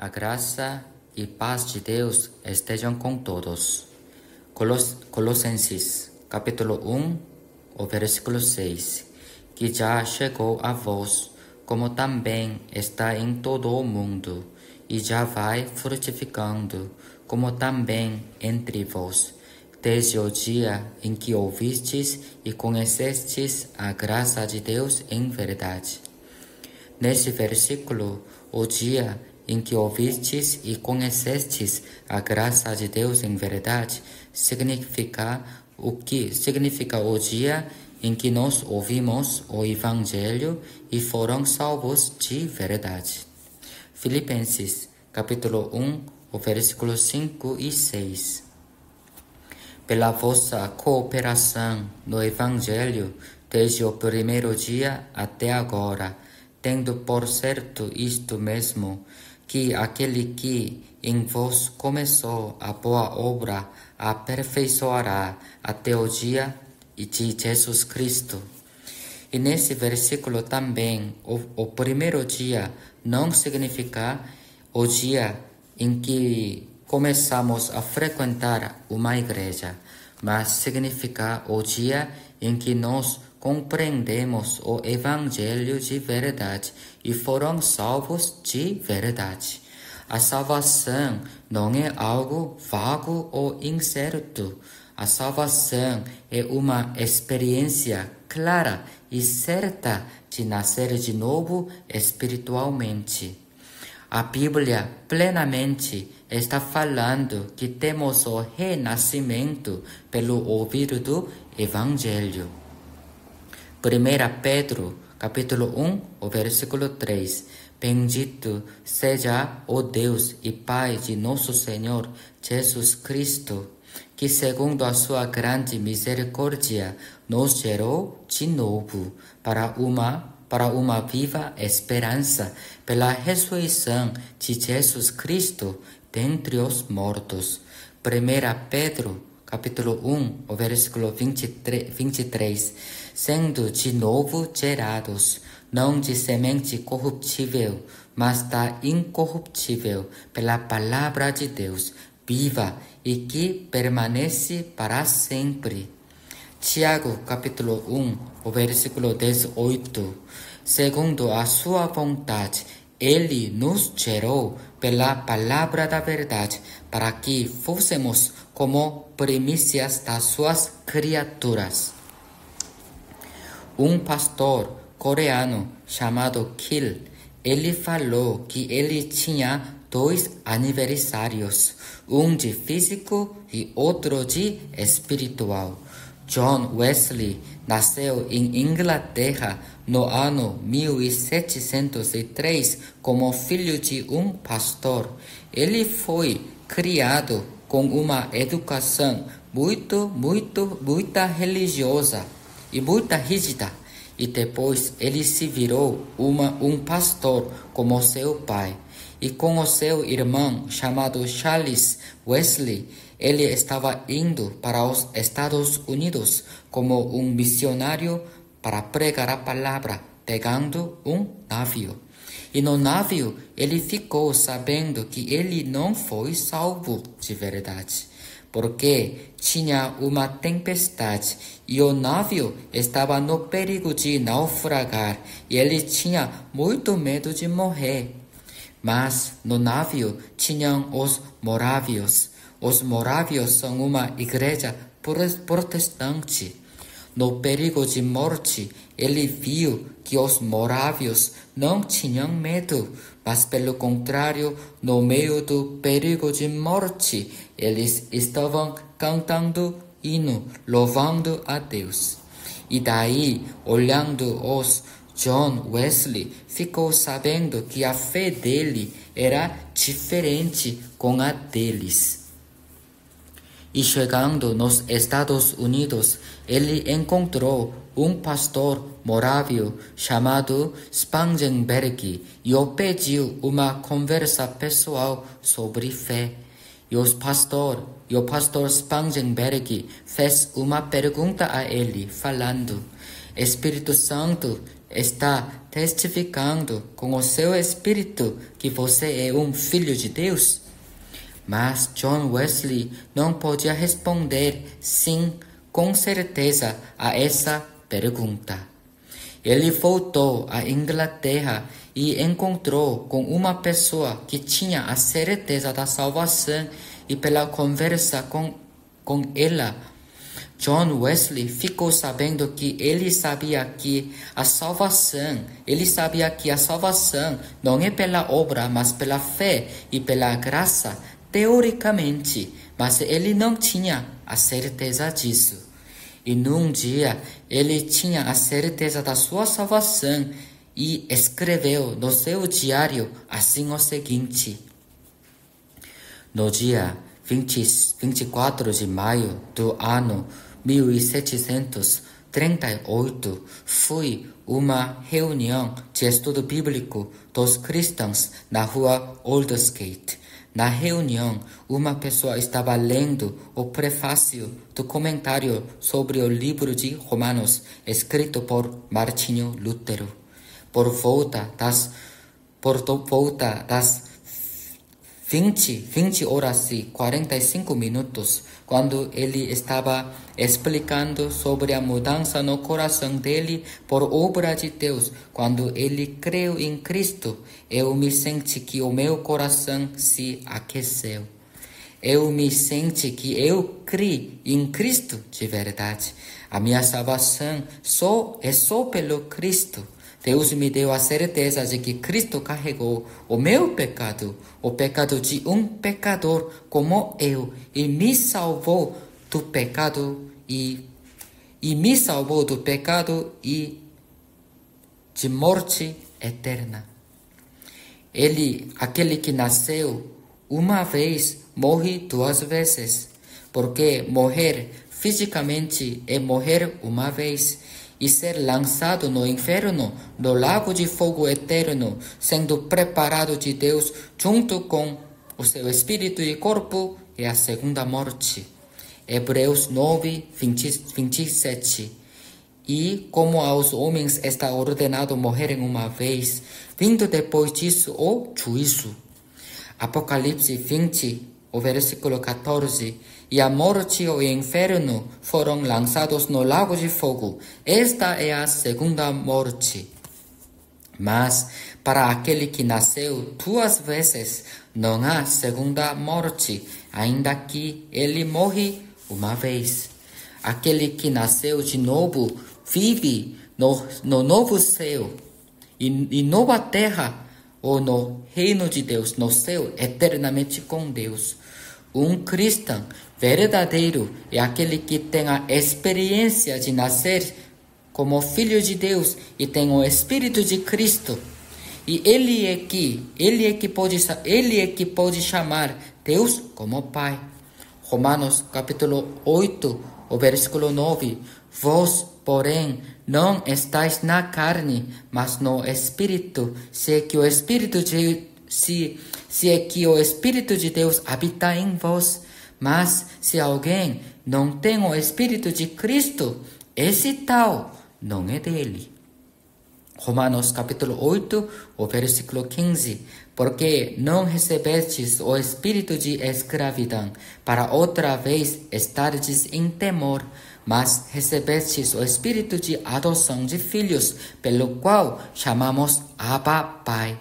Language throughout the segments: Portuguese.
A graça e paz de Deus estejam com todos. Colossenses, capítulo 1, o versículo 6. Que já chegou a vós, como também está em todo o mundo, e já vai frutificando, como também entre vós, desde o dia em que ouvistes e conhecestes a graça de Deus em verdade. Nesse versículo, o dia em que ouvistes e conhecestes a graça de Deus em verdade, significa o dia em que nós ouvimos o Evangelho e foram salvos de verdade. Filipenses, capítulo 1, o versículo 5 e 6. Pela vossa cooperação no Evangelho, desde o primeiro dia até agora, tendo por certo isto mesmo, que aquele que em vós começou a boa obra aperfeiçoará até o dia de Jesus Cristo. E nesse versículo também, o primeiro dia não significa o dia em que começamos a frequentar uma igreja, mas significa o dia em que nós compreendemos o Evangelho de verdade e foram salvos de verdade. A salvação não é algo vago ou incerto. A salvação é uma experiência clara e certa de nascer de novo espiritualmente. A Bíblia plenamente está falando que temos o renascimento pelo ouvir do Evangelho. 1 Pedro, capítulo 1, o versículo 3. Bendito seja o Deus e Pai de nosso Senhor Jesus Cristo, que segundo a sua grande misericórdia nos gerou de novo para uma viva esperança pela ressurreição de Jesus Cristo dentre os mortos. 1 Pedro, capítulo 1, o versículo 23. Sendo de novo gerados, não de semente corruptível, mas da incorruptível, pela palavra de Deus, viva e que permanece para sempre. Tiago, capítulo 1, o versículo 18. Segundo a sua vontade, Ele nos gerou pela palavra da verdade, para que fôssemos como primícias das suas criaturas. Um pastor coreano chamado Kil, ele falou que ele tinha 2 aniversários, um de físico e outro de espiritual. John Wesley nasceu em Inglaterra no ano 1703 como filho de um pastor. Ele foi criado com uma educação muito religiosa e muito rígida, e depois ele se virou um pastor como seu pai. E com o seu irmão chamado Charles Wesley, ele estava indo para os Estados Unidos como um missionário para pregar a palavra, pegando um navio. E no navio ele ficou sabendo que ele não foi salvo de verdade, porque tinha uma tempestade e o navio estava no perigo de naufragar e ele tinha muito medo de morrer. Mas no navio tinham os morávios. Os morávios são uma igreja protestante. No perigo de morte, ele viu que os morávios não tinham medo, mas pelo contrário, no meio do perigo de morte, eles estavam cantando hino, louvando a Deus. E daí, olhando os John Wesley ficou sabendo que a fé dele era diferente com a deles. E chegando nos Estados Unidos, ele encontrou um pastor morávio chamado Spangenberg e o pediu uma conversa pessoal sobre fé. E o pastor Spangenberg fez uma pergunta a ele, falando: Espírito Santo está testificando com o seu espírito que você é um filho de Deus? Mas John Wesley não podia responder sim com certeza a essa pergunta. Ele voltou à Inglaterra e encontrou com uma pessoa que tinha a certeza da salvação, e pela conversa com ela, John Wesley ficou sabendo que ele sabia que a salvação não é pela obra, mas pela fé e pela graça, teoricamente, mas ele não tinha a certeza disso. E num dia, ele tinha a certeza da sua salvação e escreveu no seu diário assim o seguinte: no dia 24 de maio do ano 1738, foi uma reunião de estudo bíblico dos cristãos na rua Aldersgate. Na reunião, uma pessoa estava lendo o prefácio do comentário sobre o livro de Romanos, escrito por Martinho Lutero. Por volta das 20 horas e 45 minutos, quando ele estava explicando sobre a mudança no coração dele por obra de Deus, quando ele creu em Cristo, eu me senti que o meu coração se aqueceu. Eu me senti que eu criei em Cristo de verdade. A minha salvação é só pelo Cristo. Deus me deu a certeza de que Cristo carregou o meu pecado, o pecado de um pecador como eu, e me salvou do pecado e de morte eterna. Aquele que nasceu uma vez, morre duas vezes, porque morrer fisicamente é morrer uma vez, e ser lançado no inferno, no lago de fogo eterno, sendo preparado de Deus junto com o seu espírito e corpo, é a segunda morte. Hebreus 9, 27. E como aos homens está ordenado morrerem uma vez, vindo depois disso o juízo. Apocalipse 20, o versículo 14. E a morte e o inferno foram lançados no lago de fogo. Esta é a segunda morte. Mas para aquele que nasceu duas vezes, não há segunda morte, ainda que ele morre uma vez. Aquele que nasceu de novo vive no novo céu e nova terra, ou no reino de Deus, no céu, eternamente com Deus. Um cristão verdadeiro é aquele que tem a experiência de nascer como filho de Deus e tem o Espírito de Cristo. E ele é que pode chamar Deus como Pai. Romanos capítulo 8, o versículo 9. Vós, porém, não estáis na carne, mas no Espírito, se é que o Espírito de Deus habita em vós. Mas se alguém não tem o Espírito de Cristo, esse tal não é dele. Romanos capítulo 8, o versículo 15. Porque não recebestes o espírito de escravidão, para outra vez estardes em temor, mas recebestes o espírito de adoção de filhos, pelo qual chamamos Abba, Pai.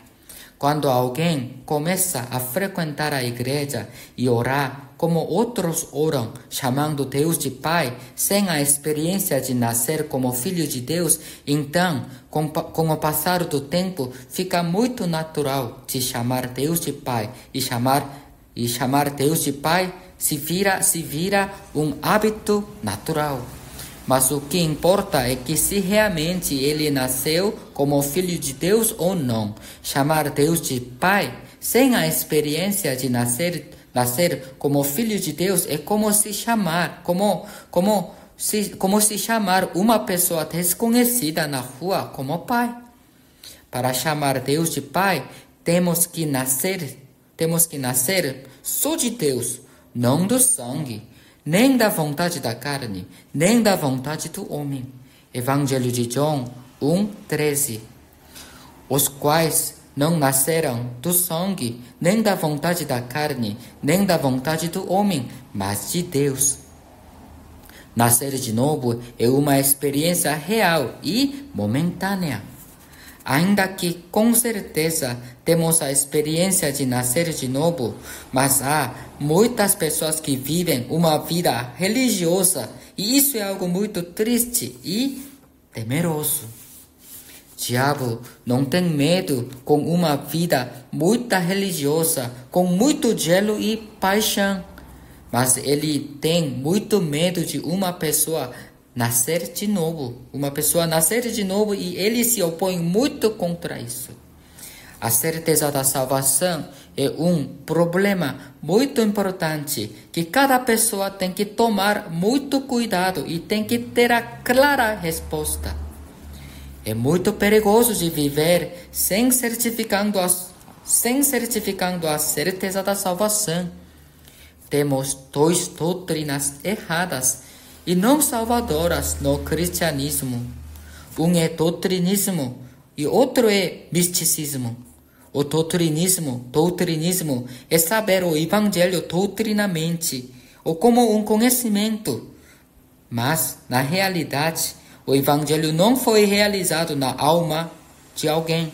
Quando alguém começa a frequentar a igreja e orar como outros oram, chamando Deus de Pai, sem a experiência de nascer como filho de Deus, então, com o passar do tempo, fica muito natural de chamar Deus de Pai, e chamar Deus de Pai se vira um hábito natural. Mas o que importa é que se realmente ele nasceu como filho de Deus ou não. Chamar Deus de Pai sem a experiência de nascer como filho de Deus é como se chamar uma pessoa desconhecida na rua como pai. Para chamar Deus de Pai, temos que nascer só de Deus, não do sangue, nem da vontade da carne, nem da vontade do homem. Evangelho de João, 1:13. Os quais não nasceram do sangue, nem da vontade da carne, nem da vontade do homem, mas de Deus. Nascer de novo é uma experiência real e momentânea. Ainda que, com certeza, temos a experiência de nascer de novo, mas há muitas pessoas que vivem uma vida religiosa e isso é algo muito triste e temeroso. Diabo não tem medo com uma vida muito religiosa, com muito zelo e paixão, mas ele tem muito medo de uma pessoa nascer de novo. Uma pessoa nascer de novo e ele se opõe muito contra isso. A certeza da salvação é um problema muito importante que cada pessoa tem que tomar muito cuidado e tem que ter a clara resposta. É muito perigoso de viver sem certificando a certeza da salvação. Temos duas doutrinas erradas e não salvadoras no cristianismo. Um é doutrinismo e outro é misticismo. O doutrinismo é saber o evangelho doutrinamente ou como um conhecimento. Mas, na realidade, o evangelho não foi realizado na alma de alguém.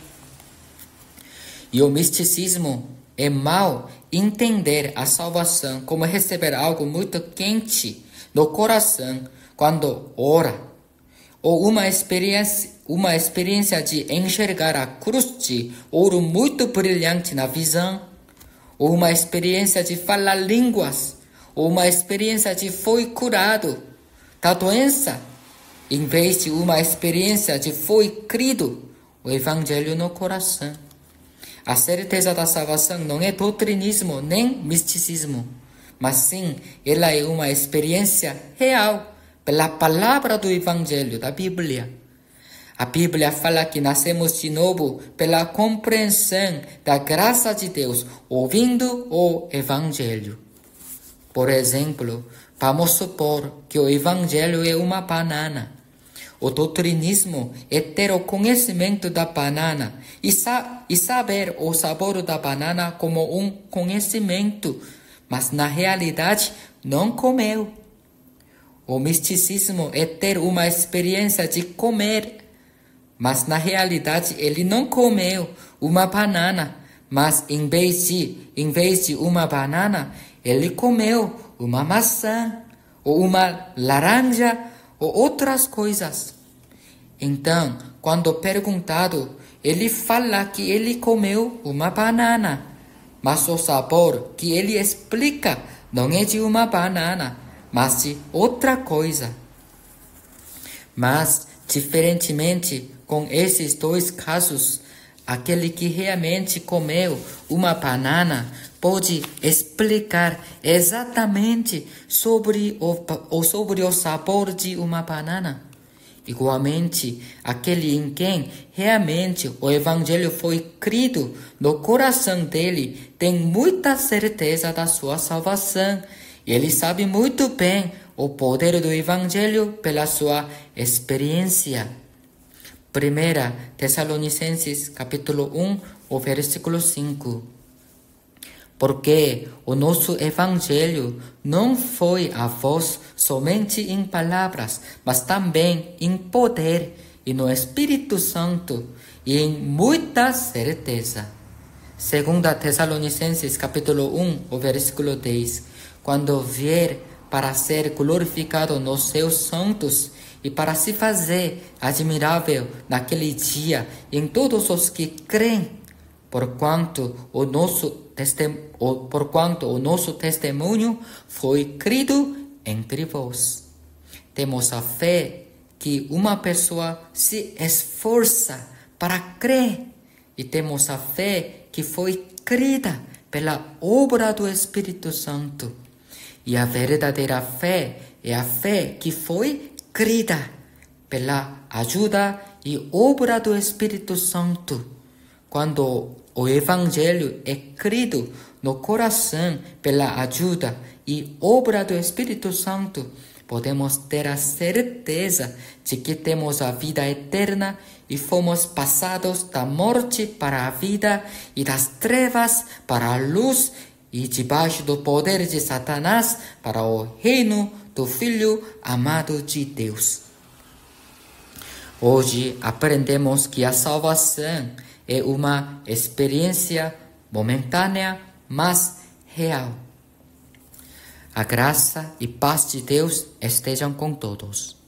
E o misticismo é mal entender a salvação como receber algo muito quente no coração quando ora, ou uma experiência de enxergar a cruz de ouro muito brilhante na visão, ou uma experiência de falar línguas, ou uma experiência de foi curado da doença, em vez de uma experiência de foi crido o evangelho no coração. A certeza da salvação não é doutrinismo nem misticismo, mas sim, ela é uma experiência real pela palavra do evangelho da Bíblia. A Bíblia fala que nascemos de novo pela compreensão da graça de Deus, ouvindo o evangelho. Por exemplo, vamos supor que o evangelho é uma banana. O doutrinismo é ter o conhecimento da banana e saber o sabor da banana como um conhecimento, mas na realidade não comeu. O misticismo é ter uma experiência de comer, mas na realidade ele não comeu uma banana, mas em vez de uma banana, ele comeu uma maçã, ou uma laranja, ou outras coisas. Então, quando perguntado, ele fala que ele comeu uma banana, mas o sabor que ele explica não é de uma banana, mas de outra coisa. Mas, diferentemente com esses dois casos, aquele que realmente comeu uma banana pode explicar exatamente sobre o sabor de uma banana. Igualmente, aquele em quem realmente o evangelho foi crido no coração dele tem muita certeza da sua salvação. Ele sabe muito bem o poder do evangelho pela sua experiência. 1 Tessalonicenses capítulo 1, o versículo 5. Porque o nosso evangelho não foi a vós somente em palavras, mas também em poder e no Espírito Santo e em muita certeza. 2 Tessalonicenses capítulo 1, o versículo 10. Quando vier para ser glorificado nos seus santos e para se fazer admirável naquele dia em todos os que creem, porquanto o nosso testemunho foi crido entre vós. Temos a fé que uma pessoa se esforça para crer e temos a fé que foi crida pela obra do Espírito Santo. E a verdadeira fé é a fé que foi crida pela ajuda e obra do Espírito Santo. Quando o Evangelho é crido no coração pela ajuda e obra do Espírito Santo, podemos ter a certeza de que temos a vida eterna e fomos passados da morte para a vida e das trevas para a luz e debaixo do poder de Satanás para o reino do Filho amado de Deus. Hoje aprendemos que a salvação é uma experiência momentânea, mas real. A graça e paz de Deus estejam com todos.